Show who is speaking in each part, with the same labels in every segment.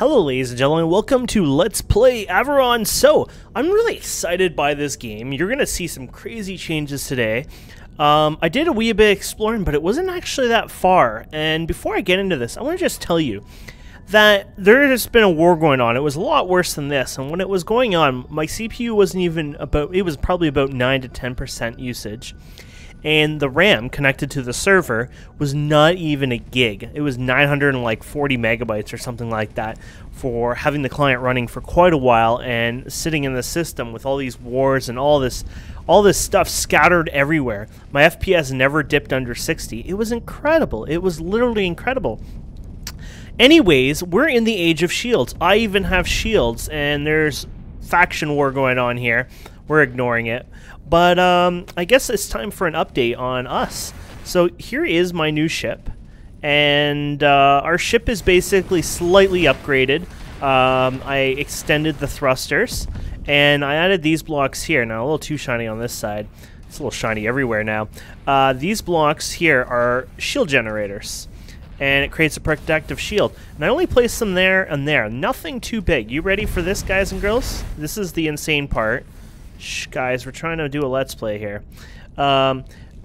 Speaker 1: Hello ladies and gentlemen, welcome to Let's Play Avorion. So, I'm really excited by this game. You're going to see some crazy changes today. I did a wee bit exploring, but it wasn't actually that far. And before I get into this, I want to just tell you that there has been a war going on. It was a lot worse than this, and when it was going on, my CPU wasn't even about, it was probably about 9 to 10% usage. And the RAM connected to the server was not even a gig. It was 940 megabytes or something like that for having the client running for quite a while and sitting in the system with all these wars and all this stuff scattered everywhere. My FPS never dipped under 60. It was incredible. It was literally incredible. Anyways, we're in the age of shields. I even have shields, and there's faction war going on here. We're ignoring it. But I guess it's time for an update on us. So here is my new ship. And our ship is basically slightly upgraded. I extended the thrusters. And I added these blocks here. Now, a little too shiny on this side. It's a little shiny everywhere now. These blocks here are shield generators. And it creates a protective shield. And I only placed them there and there. Nothing too big. You ready for this, guys and girls? This is the insane part. Shh, guys, we're trying to do a let's play here.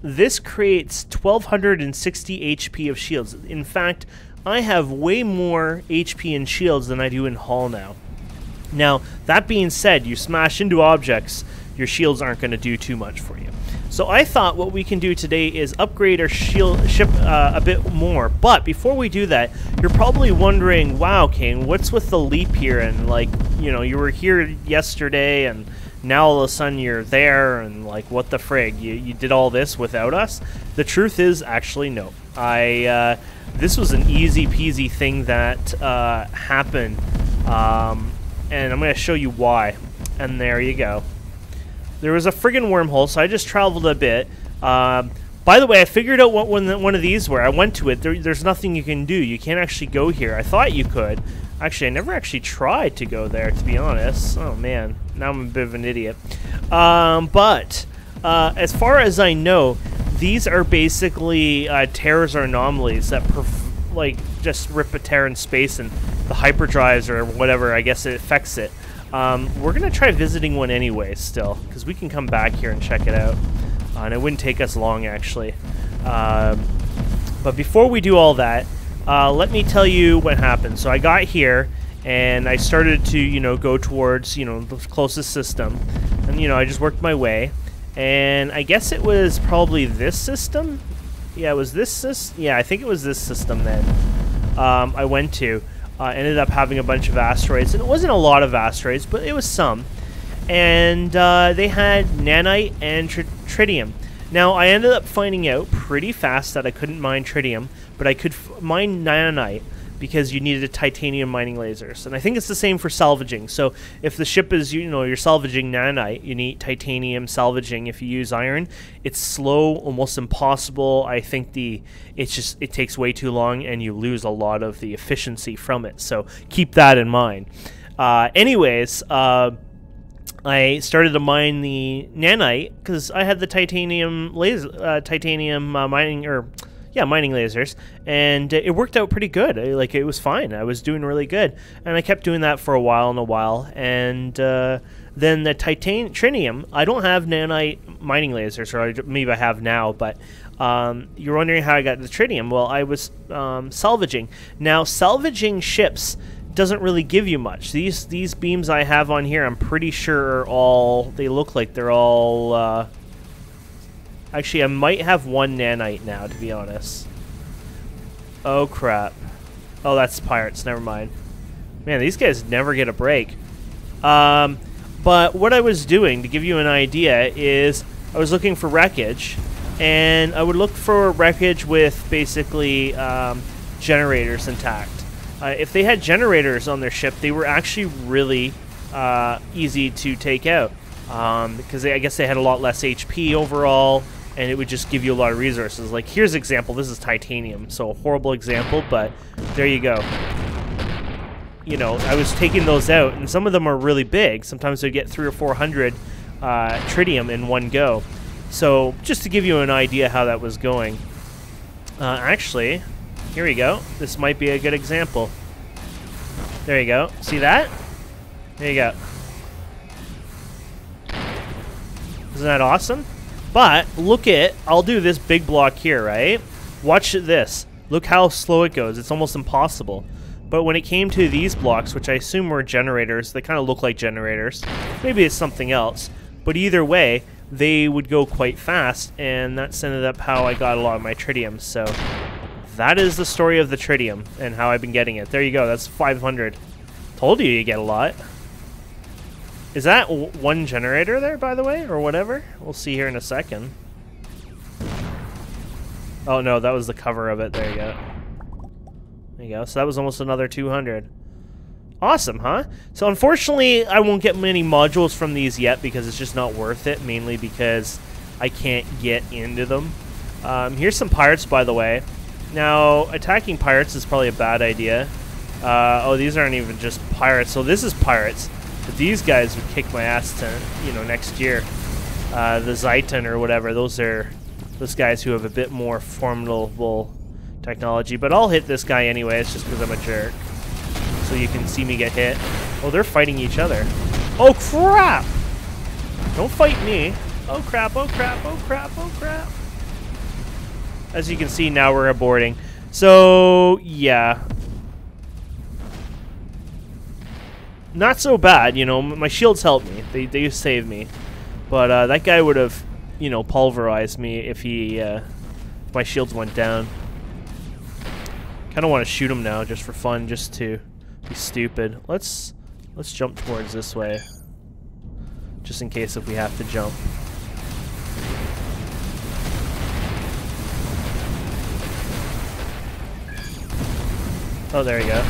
Speaker 1: This creates 1260 HP of shields. In fact, I have way more HP in shields than I do in hull now. Now, that being said, you smash into objects, your shields aren't going to do too much for you. So I thought what we can do today is upgrade our ship a bit more. But before we do that, you're probably wondering, wow, King, what's with the leap here? And, like, you know, you were here yesterday and now all of a sudden you're there, and like, what the frig? You did all this without us? The truth is, actually, no. This was an easy peasy thing that happened, and I'm going to show you why. And there you go. There was a friggin' wormhole, so I just traveled a bit. By the way, I figured out what one of these were. I went to it. There's nothing you can do. You can't actually go here. I thought you could. Actually, I never actually tried to go there, to be honest. Oh, man. Now I'm a bit of an idiot. But as far as I know, these are basically tears or anomalies that just rip a tear in space, and the hyperdrives or whatever, I guess it affects it. We're going to try visiting one anyway still, because we can come back here and check it out. And it wouldn't take us long, actually. But before we do all that, let me tell you what happened. So I got here, and I started to, you know, go towards, you know, the closest system. And, you know, I just worked my way. And I guess it was probably this system? Yeah, it was this system. Yeah, I think it was this system then I went to. Ended up having a bunch of asteroids. And it wasn't a lot of asteroids, but it was some. And they had Naonite and Trinium. Now, I ended up finding out pretty fast that I couldn't mine Trinium, but I could mine Naonite because you needed titanium mining lasers. And I think it's the same for salvaging. So if the ship is, you know, you're salvaging Naonite, you need titanium salvaging. If you use iron, it's slow, almost impossible. I think it takes way too long, and you lose a lot of the efficiency from it. So keep that in mind. Anyways, I started to mine the Naonite because I had the titanium laser, mining lasers, and it worked out pretty good. It was fine. I was doing really good, and I kept doing that for a while, and then the Trinium. I don't have Naonite mining lasers, or maybe I have now, but you're wondering how I got the Trinium. Well, I was salvaging. Now, salvaging ships doesn't really give you much. These beams I have on here, I'm pretty sure are all, they look like they're all actually, I might have one Naonite now, to be honest. Oh crap. Oh, that's pirates, never mind. Man, these guys never get a break. But what I was doing, to give you an idea, is I was looking for wreckage, and I would look for wreckage with basically generators intact. If they had generators on their ship, they were actually really easy to take out, because I guess they had a lot less HP overall, and it would just give you a lot of resources. Like, here's an example. This is titanium, so a horrible example, but there you go. You know, I was taking those out, and some of them are really big. Sometimes they'd get 300 or 400 tritium in one go. So, just to give you an idea how that was going. Actually, here we go. This might be a good example. There you go. See that? There you go. Isn't that awesome? But look at, I'll do this big block here, right? Watch this. Look how slow it goes. It's almost impossible. But when it came to these blocks, which I assume were generators, they kind of look like generators. Maybe it's something else. But either way, they would go quite fast, and that's ended up how I got a lot of my Trinium. So that is the story of the Trinium and how I've been getting it. There you go. That's 500. Told you get a lot. Is that one generator there, by the way, or whatever? We'll see here in a second. Oh, no, that was the cover of it. There you go. There you go. So that was almost another 200. Awesome, huh? So unfortunately, I won't get many modules from these yet because it's just not worth it, mainly because I can't get into them. Here's some pirates, by the way. Now, attacking pirates is probably a bad idea. Oh, these aren't even just pirates. So this is pirates. But these guys would kick my ass to, you know, next year. The Zeiton or whatever, those are those guys who have a bit more formidable technology. But I'll hit this guy anyways, just because I'm a jerk. So you can see me get hit. Oh, they're fighting each other. Oh, crap! Don't fight me. Oh, crap, oh, crap, oh, crap, oh, crap. As you can see, now we're aborting. So, yeah. Not so bad, you know. My shields helped me. They saved me. But that guy would have, you know, pulverized me if he, if my shields went down. Kind of want to shoot him now, just for fun, just to be stupid. Let's jump towards this way, just in case if we have to jump. Oh, there you go.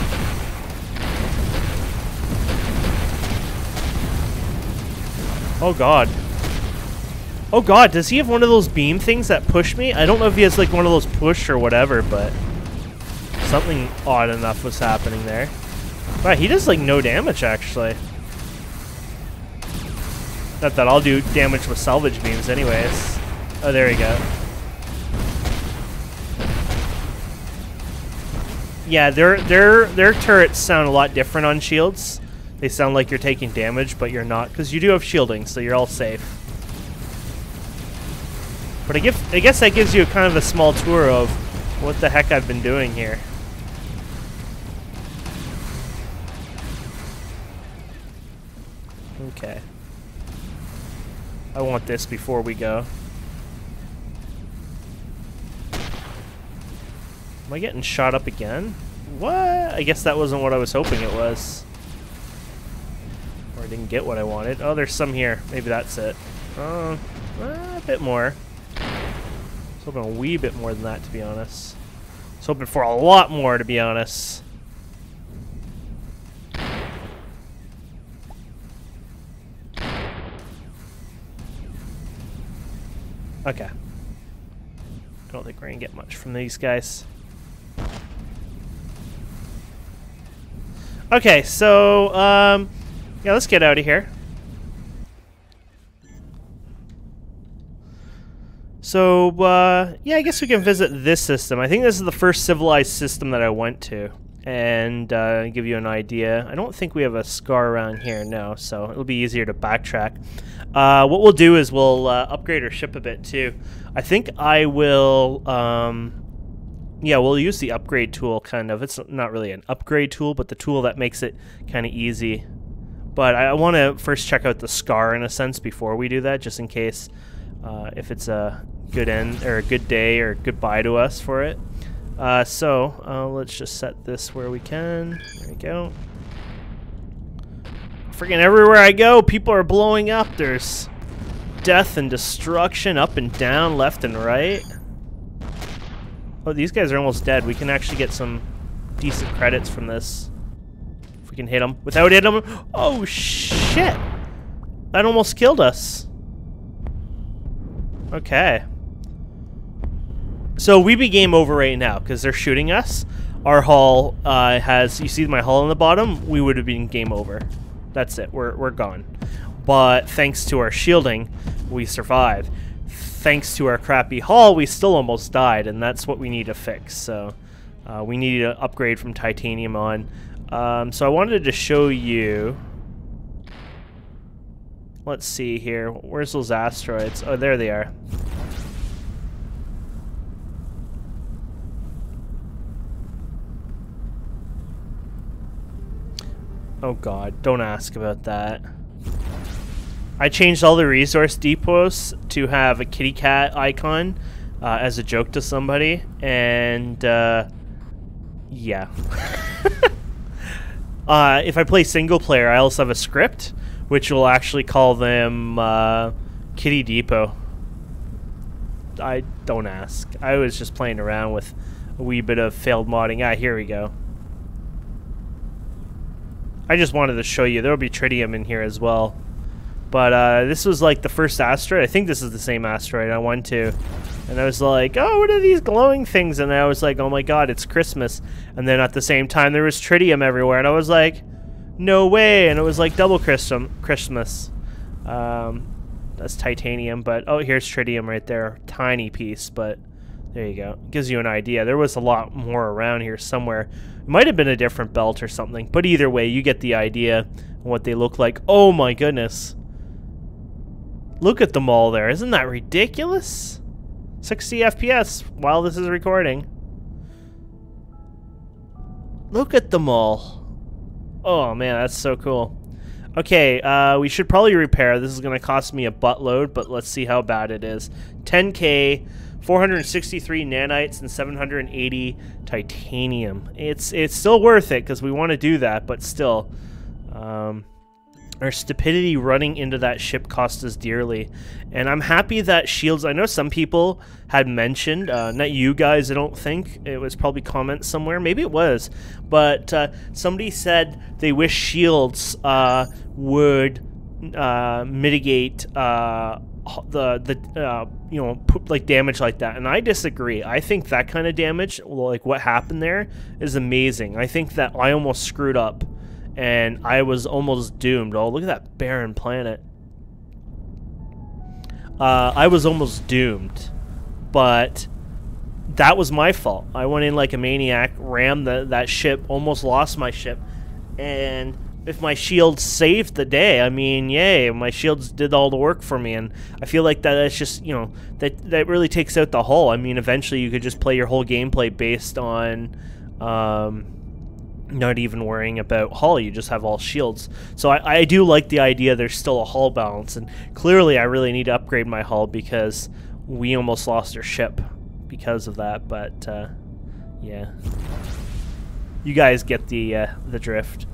Speaker 1: Oh god. Oh god, does he have one of those beam things that push me? I don't know if he has like one of those push or whatever, but something odd enough was happening there. Wow, he does like no damage actually. Not that I'll do damage with salvage beams anyways. Oh, there you go. Yeah, their turrets sound a lot different on shields. They sound like you're taking damage, but you're not, because you do have shielding, so you're all safe. But I guess that gives you kind of a small tour of what the heck I've been doing here. Okay. I want this before we go. Am I getting shot up again? What? I guess that wasn't what I was hoping it was. Or I didn't get what I wanted. Oh, there's some here. Maybe that's it. A bit more. I was hoping a wee bit more than that, to be honest. I was hoping for a lot more, to be honest. Okay. I don't think we're gonna get much from these guys. Okay, so, yeah, let's get out of here. So, yeah, I guess we can visit this system. I think this is the first civilized system that I went to. And, give you an idea. I don't think we have a scar around here, no, so it'll be easier to backtrack. What we'll do is we'll, upgrade our ship a bit, too. I think I will, yeah, we'll use the upgrade tool, kind of. It's not really an upgrade tool, but the tool that makes it kind of easy. But I want to first check out the scar, in a sense, before we do that, just in case if it's a good end, or a good day, or goodbye to us for it. So, let's just set this where we can. There we go. Freaking everywhere I go, people are blowing up. There's death and destruction up and down, left and right. Oh, these guys are almost dead. We can actually get some decent credits from this. If we can hit them without hitting them. Oh, shit. That almost killed us. Okay. So we be game over right now because they're shooting us. Our hull has, you see my hull on the bottom? We would have been game over. That's it. We're gone. But thanks to our shielding, we survived. Thanks to our crappy hull, we still almost died, and that's what we need to fix. So we need to upgrade from titanium on. So I wanted to show you. Let's see here. Where's those asteroids? Oh, there they are. Oh god, don't ask about that. I changed all the resource depots to have a kitty cat icon as a joke to somebody, and yeah. If I play single player, I also have a script, which will actually call them Kitty Depot. I don't ask. I was just playing around with a wee bit of failed modding. Ah, here we go. I just wanted to show you. There will be Trinium in here as well. But this was like the first asteroid. I think this is the same asteroid I went to. And I was like, oh, what are these glowing things? And I was like, oh my god, it's Christmas. And then at the same time, there was Trinium everywhere. And I was like, no way. And it was like double Christmas. That's titanium. But, oh, here's Trinium right there. Tiny piece, but there you go. Gives you an idea. There was a lot more around here somewhere. It might have been a different belt or something. But either way, you get the idea of what they look like. Oh my goodness. Look at them all there. Isn't that ridiculous? 60 FPS while this is recording. Look at them all. Oh man, that's so cool. Okay, we should probably repair. This is going to cost me a buttload, but let's see how bad it is. 10K, 463 nanites, and 780 titanium. It's still worth it because we want to do that, but still. Our stupidity running into that ship cost us dearly. And I'm happy that shields... I know some people had mentioned, not you guys, I don't think. It was probably comments somewhere. Maybe it was. But somebody said they wish shields would mitigate you know, like damage like that. And I disagree. I think that kind of damage, like what happened there, is amazing. I think that I almost screwed up. And I was almost doomed. Oh, look at that barren planet. I was almost doomed. But that was my fault. I went in like a maniac, rammed that ship, almost lost my ship. And if my shields saved the day, I mean, yay, my shields did all the work for me. And I feel like that's just, you know, that really takes out the hull. I mean, eventually you could just play your whole gameplay based on... not even worrying about hull, you just have all shields. So I do like the idea there's still a hull balance, and clearly I really need to upgrade my hull because we almost lost our ship because of that, but yeah. You guys get the drift.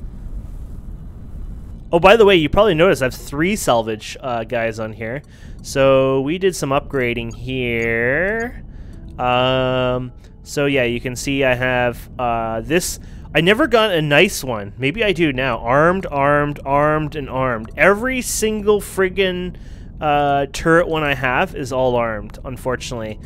Speaker 1: Oh, by the way, you probably noticed I have 3 salvage guys on here. So we did some upgrading here. So yeah, you can see I have this... I never got a nice one. Maybe I do now. Armed, armed, armed, and armed. Every single friggin' turret one I have is all armed, unfortunately.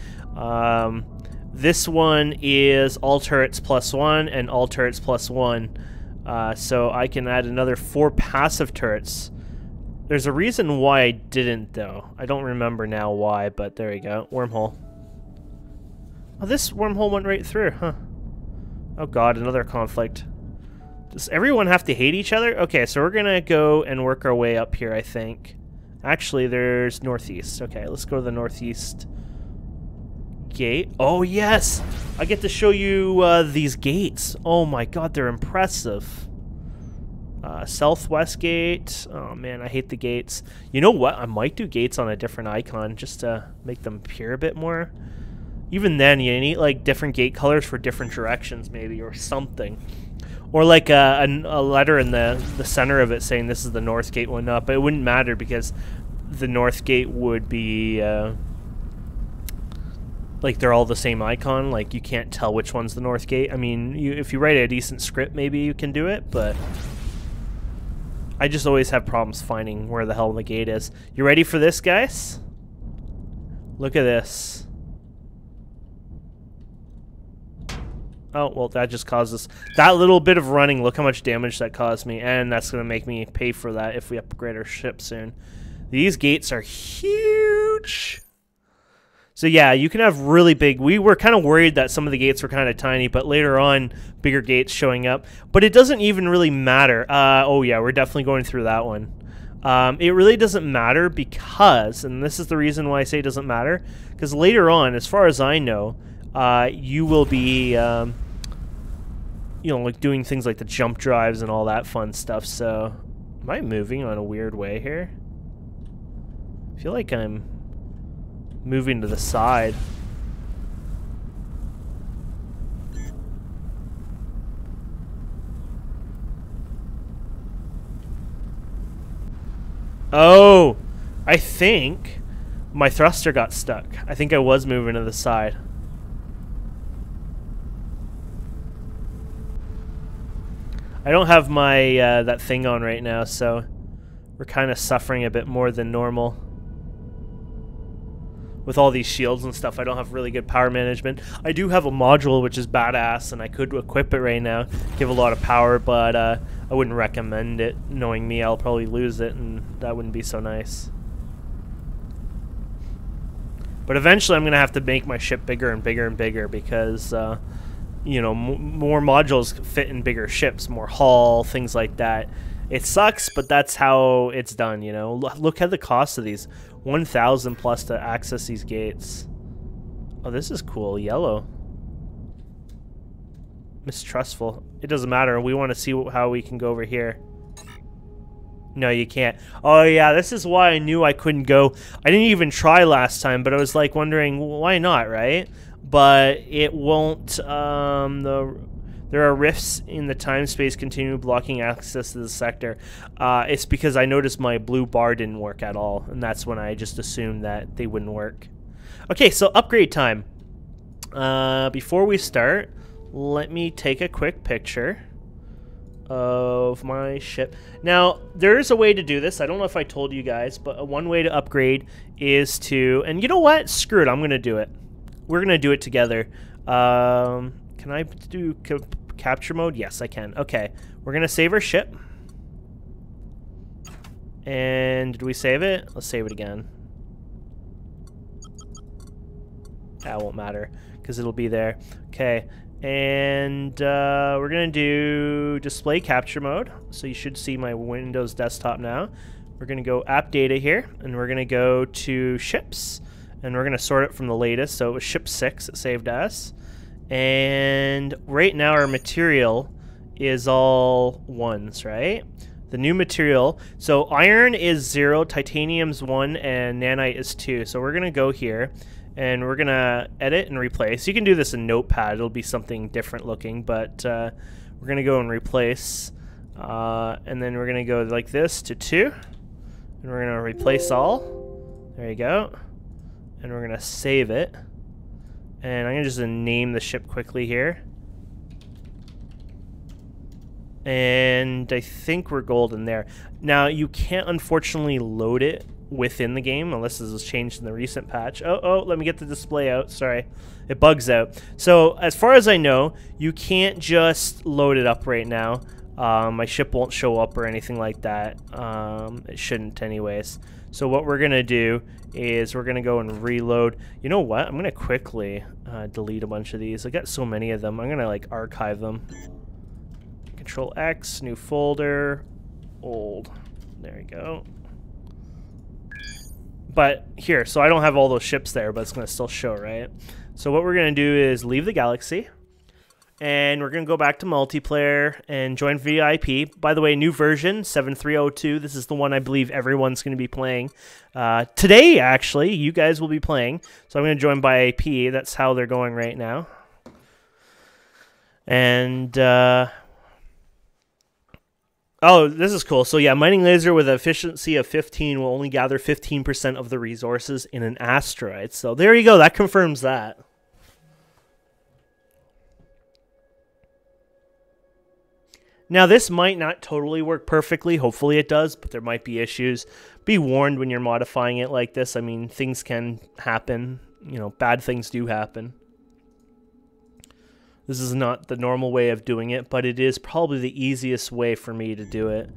Speaker 1: This one is all turrets +1 and all turrets +1. So I can add another 4 passive turrets. There's a reason why I didn't, though. I don't remember now why, but there you go. Wormhole. Oh, this wormhole went right through, huh? Oh god, another conflict. Does everyone have to hate each other? Okay, so we're gonna go and work our way up here, I think. Actually, there's northeast. Okay, let's go to the northeast gate. Oh, yes! I get to show you these gates. Oh my god, they're impressive. Southwest gate. Oh man, I hate the gates. You know what? I might do gates on a different icon just to make them appear a bit more. Even then, you need like different gate colors for different directions, maybe, or something. Or like a letter in the center of it saying this is the north gate one up. But it wouldn't matter because the north gate would be like they're all the same icon. Like you can't tell which one's the north gate. I mean, if you write a decent script, maybe you can do it. But I just always have problems finding where the hell the gate is. You ready for this, guys? Look at this. Oh, well, that just causes that little bit of running. Look how much damage that caused me. And that's going to make me pay for that if we upgrade our ship soon. These gates are huge. So yeah, you can have really big. We were kind of worried that some of the gates were kind of tiny, but later on, bigger gates showing up. But it doesn't even really matter. Oh yeah, we're definitely going through that one. It really doesn't matter because, and this is the reason why I say it doesn't matter, because later on, as far as I know, you will be, you know, like doing things like the jump drives and all that fun stuff. So, am I moving on a weird way here? I feel like I'm moving to the side. Oh, I think my thruster got stuck. I think I was moving to the side. I don't have my that thing on right now, so we're kind of suffering a bit more than normal. With all these shields and stuff, I don't have really good power management. I do have a module, which is badass, and I could equip it right now, give a lot of power, but I wouldn't recommend it. Knowing me, I'll probably lose it, and that wouldn't be so nice. But eventually, I'm going to have to make my ship bigger and bigger and bigger because, you know, more modules fit in bigger ships, more hull, things like that. It sucks, but that's how it's done, you know. Look at the cost of these. 1,000 plus to access these gates. Oh, this is cool. Yellow. Mistrustful. It doesn't matter. We want to see how we can go over here. No, you can't. Oh, yeah, this is why I knew I couldn't go. I didn't even try last time, but I was, like, wondering, why not, right? But it won't, there are rifts in the time-space continuum blocking access to the sector. It's because I noticed my blue bar didn't work at all, and that's when I just assumed that they wouldn't work. Okay, so upgrade time. Before we start, let me take a quick picture of my ship. Now, there is a way to do this. I don't know if I told you guys, but one way to upgrade is to... And you know what? Screw it. I'm going to do it. We're going to do it together. Can I do capture mode? Yes, I can. Okay, we're going to save our ship. And did we save it? Let's save it again. That won't matter because it'll be there. Okay, and we're going to do display capture mode. So you should see my Windows desktop now. We're going to go app data here, and we're going to go to ships. And we're going to sort it from the latest. So it was ship 6 it saved us. And right now our material is all 1s, right? The new material. So iron is 0, titanium's 1, and nanite is 2. So we're going to go here, and we're going to edit and replace. You can do this in Notepad. It'll be something different looking, but we're going to go and replace. And then we're going to go like this to 2. And we're going to replace all. There you go. And we're going to save it. And I'm going to just name the ship quickly here. And I think we're golden there. Now, you can't unfortunately load it within the game unless this was changed in the recent patch. Oh, let me get the display out. Sorry. It bugs out. So, as far as I know, you can't just load it up right now. My ship won't show up or anything like that. It shouldn't anyways. So what we're going to do is we're going to go and reload. You know what? I'm going to quickly delete a bunch of these. I got so many of them. I'm going to like archive them. Control X, new folder, old. There we go. But here, so I don't have all those ships there, but it's going to still show, right? So what we're going to do is leave the galaxy. And we're going to go back to multiplayer and join VIP. By the way, new version, 7.302. This is the one I believe everyone's going to be playing. Today, actually, you guys will be playing. So I'm going to join VIP. That's how they're going right now. And, oh, this is cool. So yeah, mining laser with an efficiency of 15 will only gather 15% of the resources in an asteroid. So there you go. That confirms that. Now, this might not totally work perfectly. Hopefully it does, but there might be issues. Be warned when you're modifying it like this. I mean, things can happen. You know, bad things do happen. This is not the normal way of doing it, but it is probably the easiest way for me to do it.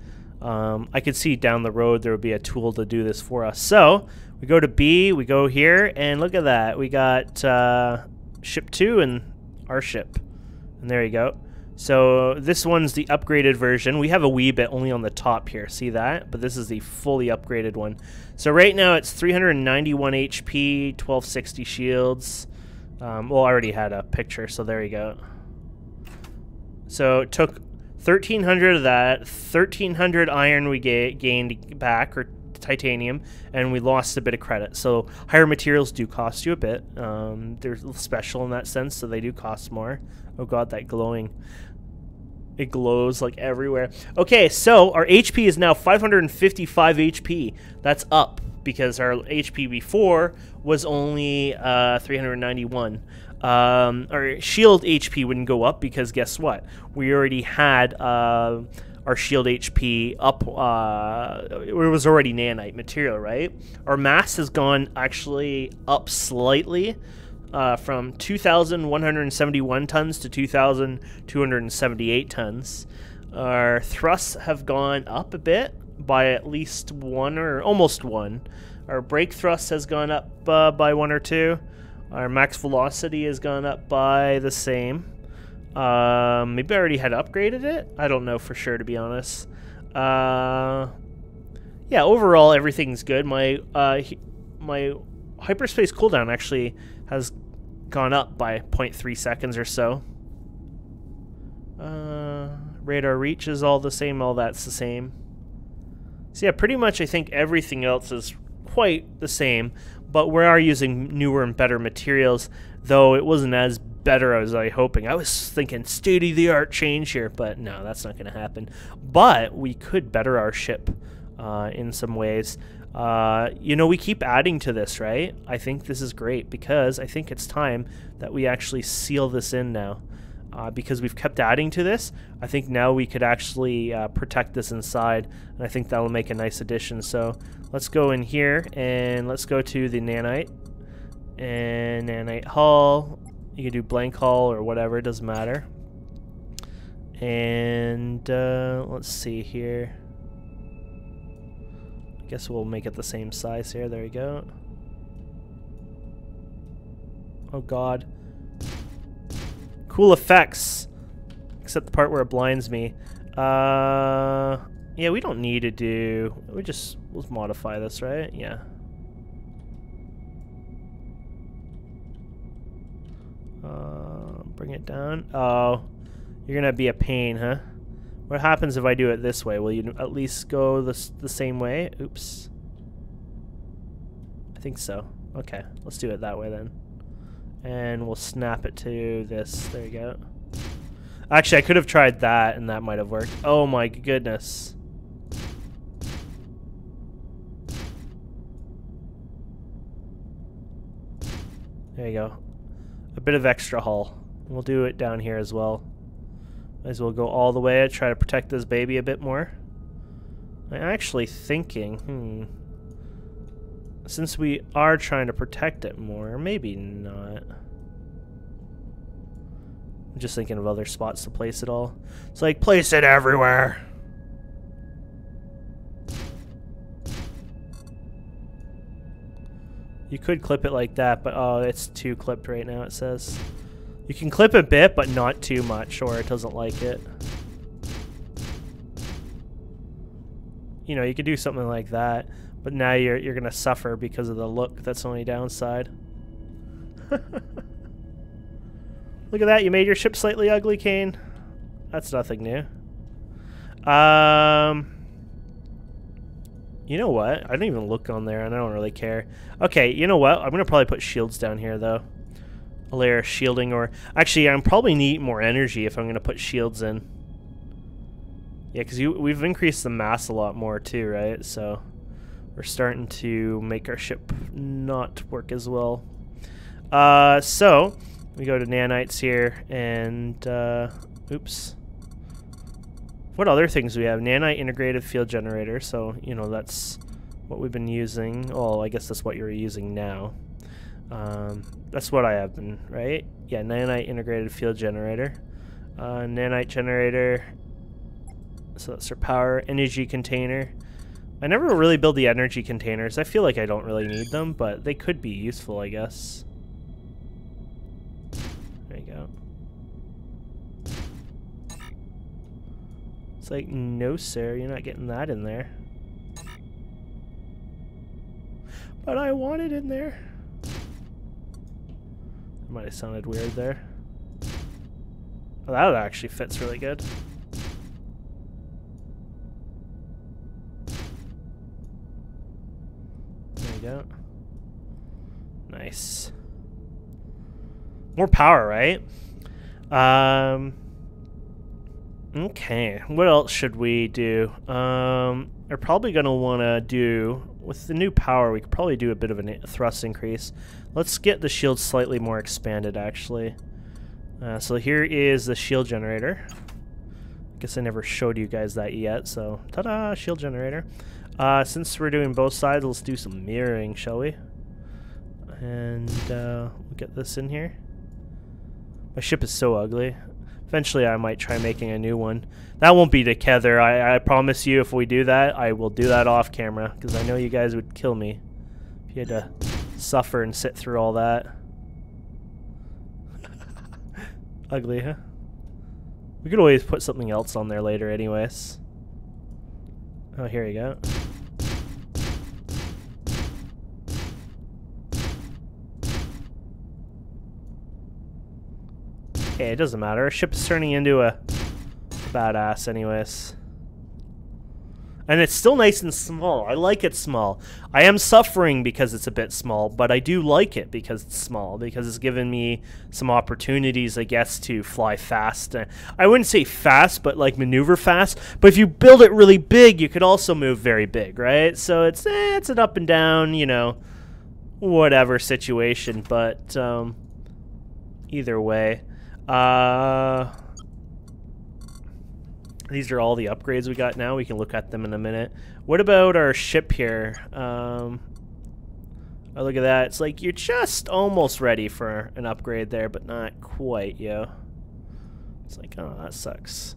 Speaker 1: I could see down the road there would be a tool to do this for us. So we go to B, we go here, and look at that. We got ship 2 and our ship. And there you go. So this one's the upgraded version. We have a wee bit only on the top here. See that? But this is the fully upgraded one. So right now it's 391 HP, 1260 shields. Well, I already had a picture, so there you go. So it took 1,300 of that, 1,300 iron we gained back, or titanium, and we lost a bit of credit. So higher materials do cost you a bit. They're special in that sense, so they do cost more. Oh god, that glowing. It glows like everywhere. Okay, so our HP is now 555 HP. That's up because our HP before was only 391. Our shield HP wouldn't go up because guess what? We already had our shield HP up. It was already nanite material, right? Our mass has gone actually up slightly. From 2,171 tons to 2,278 tons. Our thrusts have gone up a bit by at least 1 or almost 1. Our brake thrust has gone up by 1 or 2. Our max velocity has gone up by the same. Maybe I already had upgraded it? I don't know for sure, to be honest. Yeah, overall everything's good. My hyperspace cooldown actually has gone up by 0.3 seconds or so. Radar reach is all the same, all that's the same. So yeah, pretty much I think everything else is quite the same, but we are using newer and better materials, though it wasn't as better as I was hoping. I was thinking state-of-the-art change here, but no, that's not going to happen. But we could better our ship in some ways. You know, we keep adding to this, right? I think this is great because I think it's time that we actually seal this in now. Because we've kept adding to this, I think now we could actually protect this inside, and I think that'll make a nice addition. So let's go in here and let's go to the nanite and nanite hull. You can do blank hull or whatever, it doesn't matter. And let's see here. Guess we'll make it the same size here. There you go. Oh god. Cool effects. Except the part where it blinds me. Yeah, we don't need to do... We'll modify this, right? Yeah. Bring it down. Oh. You're gonna be a pain, huh? What happens if I do it this way? Will you at least go the same way? Oops. I think so. Okay, let's do it that way then. And we'll snap it to this. There you go. Actually, I could have tried that and that might have worked. Oh my goodness. There you go. A bit of extra hull. We'll do it down here as well. Might as well go all the way, try to protect this baby a bit more. I'm actually thinking, since we are trying to protect it more, maybe not. I'm just thinking of other spots to place it all. It's like, place it everywhere! You could clip it like that, but oh, it's too clipped right now, it says. You can clip a bit, but not too much, or it doesn't like it. You know, you could do something like that, but now you're gonna suffer because of the look. That's the only downside. Look at that, you made your ship slightly ugly, Kane. That's nothing new. You know what? I don't even look on there, and I don't really care. Okay, you know what? I'm gonna probably put shields down here, though. A layer of shielding, or actually I'm probably need more energy if I'm gonna put shields in. Yeah, because we've increased the mass a lot more too, right? So we're starting to make our ship not work as well. So we go to nanites here, and oops. What other things do we have? Nanite integrated field generator. So you know that's what we've been using. Oh, I guess that's what you're using now. That's what I have been, right? Yeah, nanite integrated field generator. Nanite generator. So that's our power. Energy container. I never really build the energy containers. I feel like I don't really need them, but they could be useful, I guess. There you go. It's like, no sir, you're not getting that in there. But I want it in there. That might have sounded weird there. Oh, that actually fits really good. There you go. Nice. More power, right? Okay, what else should we do? We're probably going to want to do, with the new power, we could probably do a bit of a thrust increase. Let's get the shield slightly more expanded, actually. So here is the shield generator. I guess I never showed you guys that yet, so ta-da, shield generator. Since we're doing both sides, let's do some mirroring, shall we? And we'll get this in here. My ship is so ugly. Eventually I might try making a new one. That won't be together. I promise you, if we do that, I will do that off camera, because I know you guys would kill me if you had to suffer and sit through all that. Ugly, huh? We could always put something else on there later anyways. Oh, here you go. Okay, it doesn't matter. Our ship is turning into a badass anyways. And it's still nice and small. I like it small. I am suffering because it's a bit small, but I do like it because it's small, because it's given me some opportunities, I guess, to fly fast. I wouldn't say fast, but like maneuver fast. But if you build it really big, you could also move very big, right? So it's an up and down, you know, whatever situation. But either way. These are all the upgrades we got now. We can look at them in a minute. What about our ship here? Oh, look at that. It's like you're just almost ready for an upgrade there, but not quite, yo. It's like, oh, that sucks.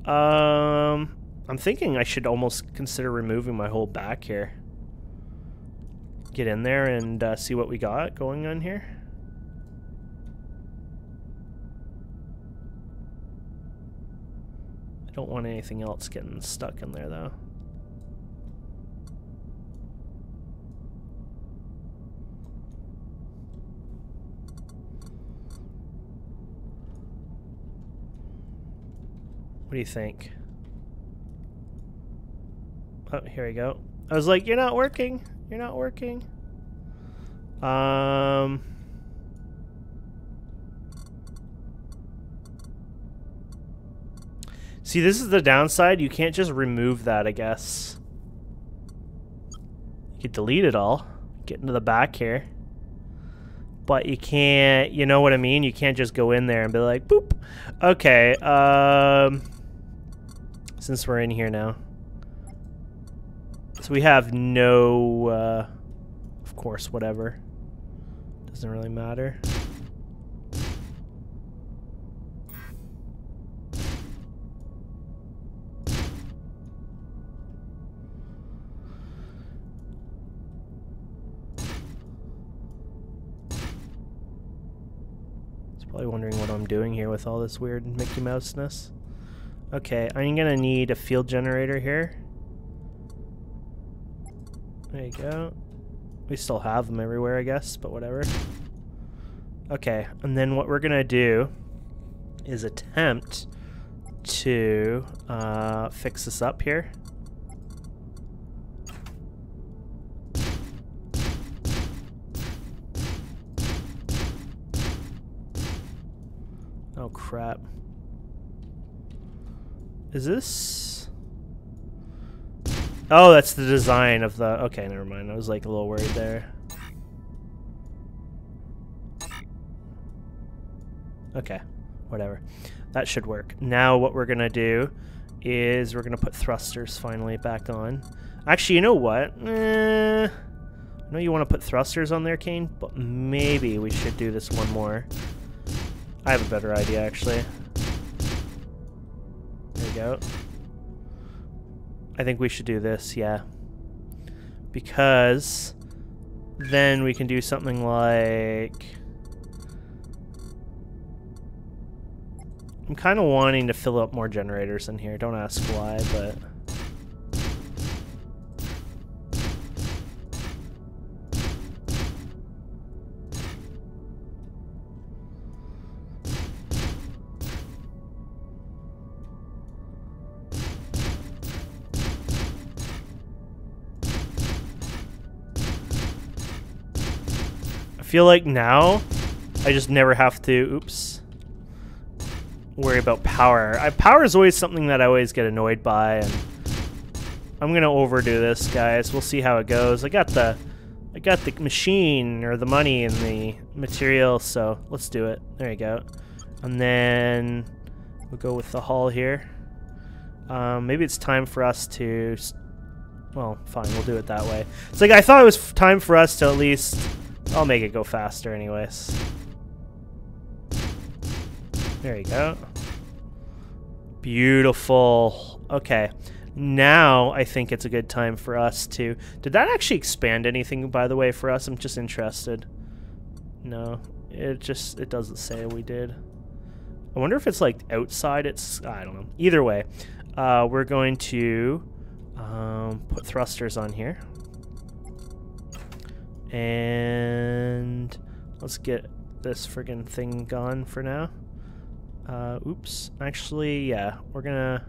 Speaker 1: I'm thinking I should almost consider removing my whole back here. Get in there and see what we got going on here. I don't want anything else getting stuck in there, though. What do you think? Oh, here we go. I was like, you're not working. You're not working. See, this is the downside. You can't just remove that, I guess. You could delete it all. Get into the back here. But you can't, you know what I mean? You can't just go in there and be like, boop. Okay, since we're in here now. So we have no, of course, whatever. Doesn't really matter. Probably wondering what I'm doing here with all this weird Mickey Mouse-ness. Okay, I'm gonna need a field generator here. There you go. We still have them everywhere, I guess, but whatever. Okay, and then what we're gonna do is attempt to fix this up here. Oh crap. Is this? Oh, that's the design of the... Okay, never mind. I was like a little worried there. Okay, whatever. That should work. Now what we're gonna do is we're gonna put thrusters finally back on. Actually, you know what? I know you want to put thrusters on there, Kane, but maybe we should do this one more. I have a better idea, actually. There you go. I think we should do this, yeah. Because then we can do something like... I'm kind of wanting to fill up more generators in here. Don't ask why, but... I feel like now I just never have to, oops, worry about power. Power is always something that I always get annoyed by, and I'm gonna overdo this, guys. We'll see how it goes. I got the machine or the money and the material, so let's do it. There you go. And then we'll go with the hull here. Maybe it's time for us to, well, fine, we'll do it that way. It's like I thought it was time for us to at least, I'll make it go faster anyways. There you go. Beautiful. Okay. Now I think it's a good time for us to... Did that actually expand anything, by the way, for us? I'm just interested. No. It doesn't say we did. I wonder if it's like outside. I don't know. Either way, we're going to put thrusters on here. And let's get this friggin' thing gone for now. Oops. Actually, yeah, we're gonna...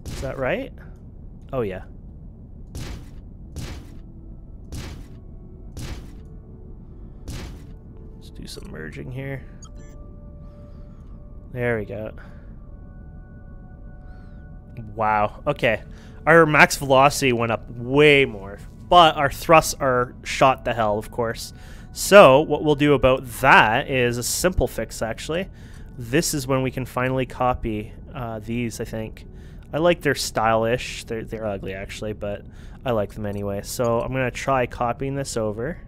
Speaker 1: Is that right? Oh, yeah. Let's do some merging here. There we go. Wow. Okay. Our max velocity went up way more, but our thrusts are shot to hell, of course. So what we'll do about that is a simple fix, actually. This is when we can finally copy these, I think. I like their stylish. They're ugly, actually, but I like them anyway. So I'm going to try copying this over.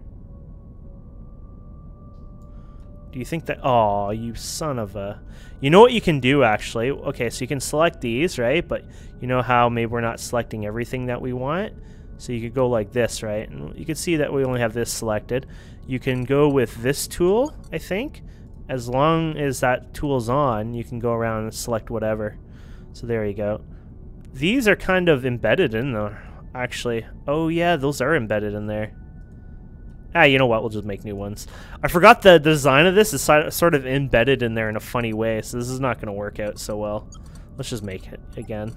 Speaker 1: Do you think that... Oh, you son of a... You know what you can do, actually? Okay, so you can select these, right? But you know how maybe we're not selecting everything that we want? So you could go like this, right? And you can see that we only have this selected. You can go with this tool, I think. As long as that tool's on, you can go around and select whatever. So there you go. These are kind of embedded in there, actually. Oh yeah, those are embedded in there. Ah, you know what? We'll just make new ones. I forgot the design of this is sort of embedded in there in a funny way, so this is not going to work out so well. Let's just make it again.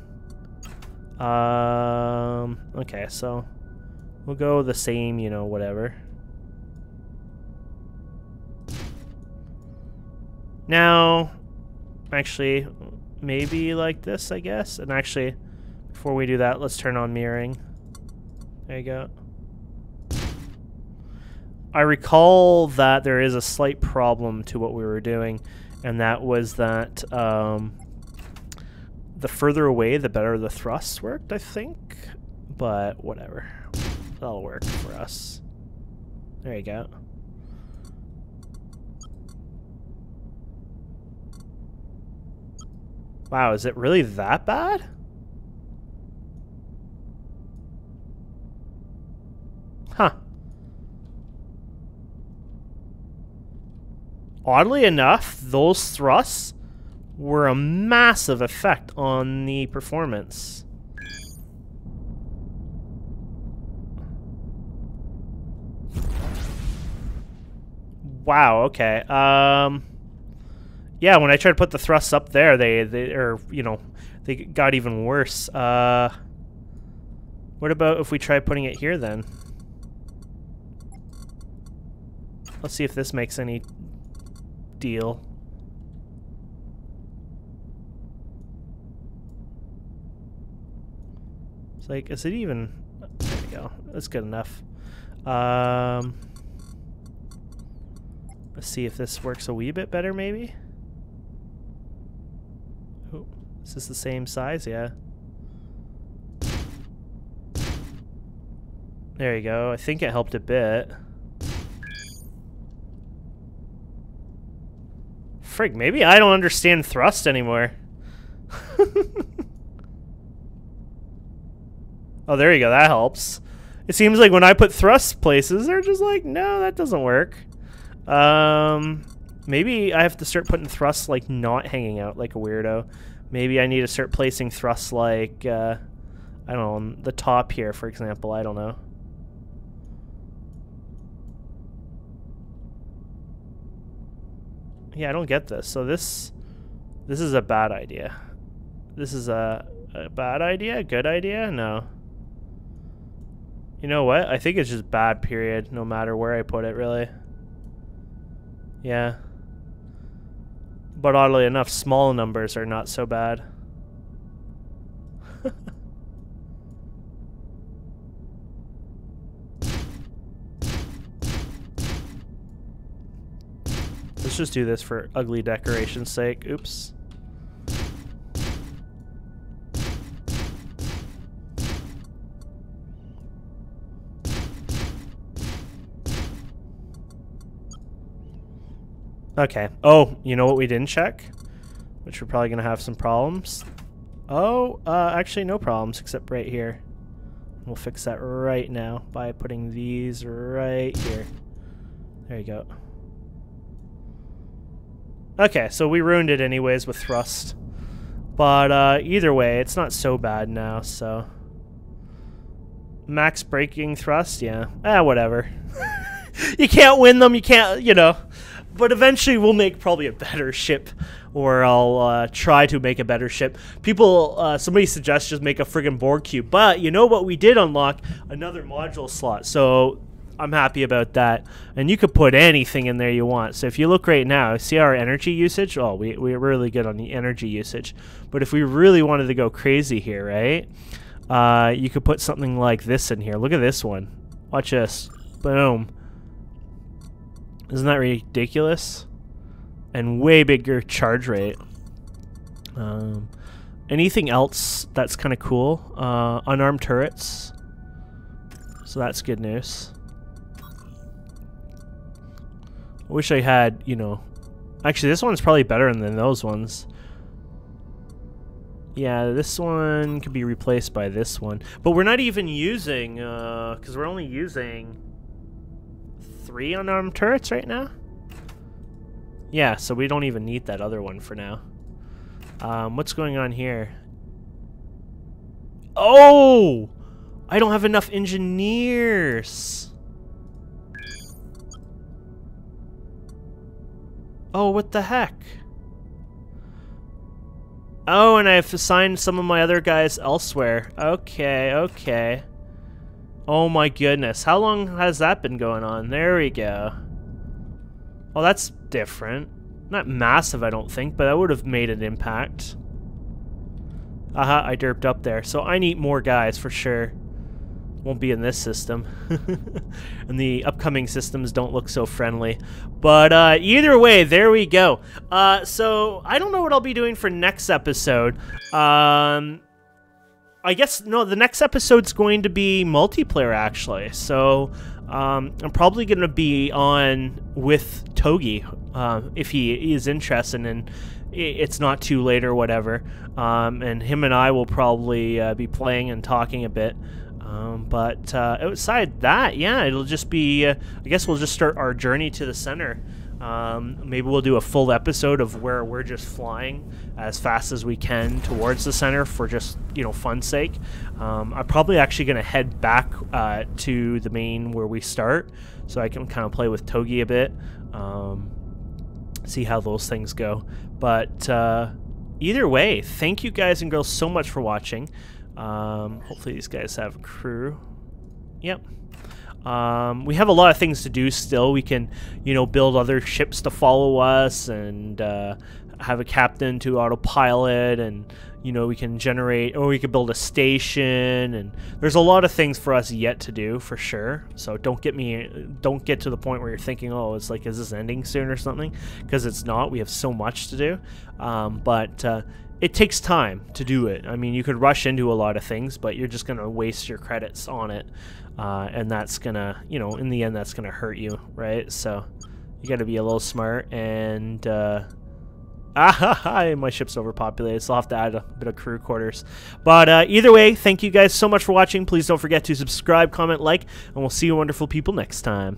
Speaker 1: Okay, so we'll go the same, you know, whatever. Now, actually, maybe like this, I guess. And actually, before we do that, let's turn on mirroring. There you go. I recall that there is a slight problem to what we were doing, and that was that the further away, the better the thrusts worked, I think. But whatever. That'll work for us. There you go. Wow, is it really that bad? Huh. Oddly enough, those thrusts were a massive effect on the performance. Wow, okay. Yeah, when I tried to put the thrusts up there, they got even worse. What about if we try putting it here then? Let's see if this makes any deal. It's like, is it even... There we go. That's good enough. Let's see if this works a wee bit better, maybe. Oh, is this the same size? Yeah. There you go. I think it helped a bit. Frig, maybe I don't understand thrust anymore. Oh, there you go. That helps. It seems like when I put thrust places, they're just like, no, that doesn't work. Maybe I have to start putting thrusts like not hanging out like a weirdo. Maybe I need to start placing thrusts like, I don't know, on the top here, for example. I don't know. Yeah, I don't get this. So this is a bad idea. This is a bad idea? A good idea? No. You know what? I think it's just bad, period, no matter where I put it, really. Yeah. But oddly enough, small numbers are not so bad. Let's just do this for ugly decoration's sake. Oops. Okay. Oh, you know what we didn't check? Which we're probably going to have some problems. Oh, actually no problems except right here. We'll fix that right now by putting these right here. There you go. Okay, so we ruined it anyways with thrust. But either way, it's not so bad now, so... Max braking thrust? Yeah. Whatever. You can't win them, you can't, you know... But eventually we'll make probably a better ship, or I'll try to make a better ship. People, somebody suggests just make a friggin' Borg cube, but you know what? We did unlock another module slot, so I'm happy about that. And you could put anything in there you want. So if you look right now, see our energy usage? Oh, we're really good on the energy usage. But if we really wanted to go crazy here, right? You could put something like this in here. Look at this one. Watch this. Boom. Isn't that ridiculous? And way bigger charge rate. Anything else that's kind of cool? Unarmed turrets. So that's good news. I wish I had, you know... Actually, this one's probably better than those ones. Yeah, this one could be replaced by this one. But we're not even using... because we're only using... 3 unarmed turrets right now? Yeah, so we don't even need that other one for now. What's going on here? Oh! I don't have enough engineers! Oh, what the heck? Oh, and I've assigned some of my other guys elsewhere. Okay, okay. Oh my goodness, how long has that been going on? There we go. Oh, that's different. Not massive, I don't think, but that would have made an impact. Aha, I derped up there. So I need more guys for sure. Won't be in this system. And the upcoming systems don't look so friendly. But either way, there we go. So I don't know what I'll be doing for next episode. I guess, no, the next episode's going to be multiplayer, actually. So, I'm probably going to be on with Togi, if he is interested, and it's not too late or whatever. And him and I will probably be playing and talking a bit. But outside that, yeah, it'll just be, I guess we'll just start our journey to the center. Maybe we'll do a full episode of where we're just flying as fast as we can towards the center for just, you know, fun's sake. I'm probably actually going to head back to the main where we start so I can kind of play with Togi a bit, see how those things go. But either way, thank you guys and girls so much for watching. Hopefully these guys have a crew. Yep. We have a lot of things to do still. We can, you know, build other ships to follow us and have a captain to autopilot, and, you know, we can generate, or we could build a station, and there's a lot of things for us yet to do for sure. So don't get to the point where you're thinking, oh, it's like, is this ending soon or something? Because it's not. We have so much to do. But it takes time to do it. I mean, you could rush into a lot of things, but you're just going to waste your credits on it. And that's gonna, you know, in the end, that's gonna hurt you, right? So you got to be a little smart and Ah, my ship's overpopulated, so I'll have to add a bit of crew quarters. But either way, thank you guys so much for watching. Please don't forget to subscribe, comment, like, and we'll see you wonderful people next time.